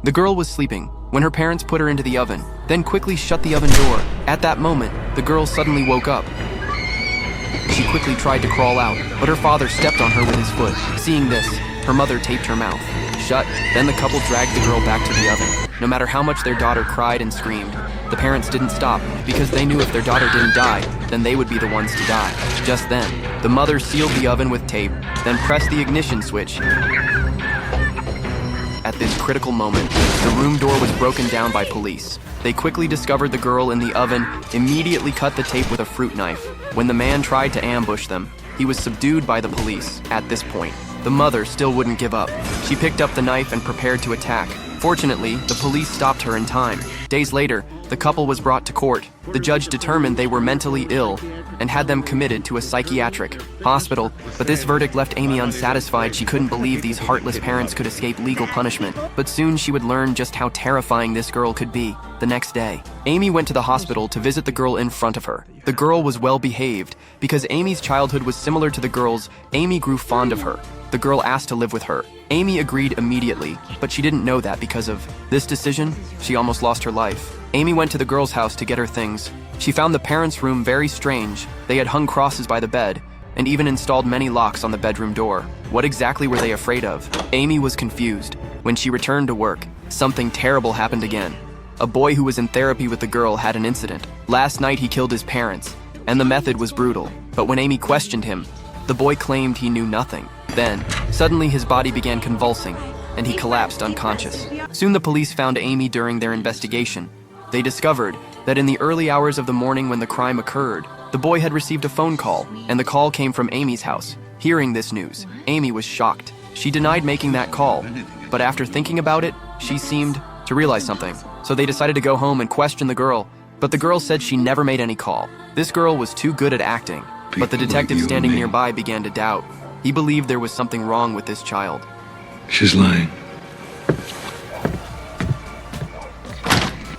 The girl was sleeping when her parents put her into the oven, then quickly shut the oven door. At that moment, the girl suddenly woke up. She quickly tried to crawl out, but her father stepped on her with his foot. Seeing this, her mother taped her mouth shut. Then the couple dragged the girl back to the oven. No matter how much their daughter cried and screamed, the parents didn't stop because they knew if their daughter didn't die, then they would be the ones to die. Just then, the mother sealed the oven with tape, then pressed the ignition switch. At this critical moment, the room door was broken down by police. They quickly discovered the girl in the oven, immediately cut the tape with a fruit knife. When the man tried to ambush them, he was subdued by the police. At this point, the mother still wouldn't give up. She picked up the knife and prepared to attack. Fortunately, the police stopped her in time. Days later, the couple was brought to court. The judge determined they were mentally ill and had them committed to a psychiatric hospital, but this verdict left Amy unsatisfied. She couldn't believe these heartless parents could escape legal punishment, but soon she would learn just how terrifying this girl could be. The next day, Amy went to the hospital to visit the girl in front of her. The girl was well behaved. Because Amy's childhood was similar to the girl's, Amy grew fond of her. The girl asked to live with her. Amy agreed immediately, but she didn't know that because of this decision, she almost lost her life. Amy went to the girl's house to get her things. She found the parents' room very strange. They had hung crosses by the bed and even installed many locks on the bedroom door. What exactly were they afraid of? Amy was confused. When she returned to work, something terrible happened again. A boy who was in therapy with the girl had an incident. Last night he killed his parents, and the method was brutal. But when Amy questioned him, the boy claimed he knew nothing. Then, suddenly his body began convulsing, and he collapsed unconscious. Soon the police found Amy during their investigation. They discovered that in the early hours of the morning when the crime occurred, the boy had received a phone call, and the call came from Amy's house. Hearing this news, Amy was shocked. She denied making that call, but after thinking about it, she seemed to realize something. So they decided to go home and question the girl, but the girl said she never made any call. This girl was too good at acting, but the detective standing nearby began to doubt. He believed there was something wrong with this child. She's lying.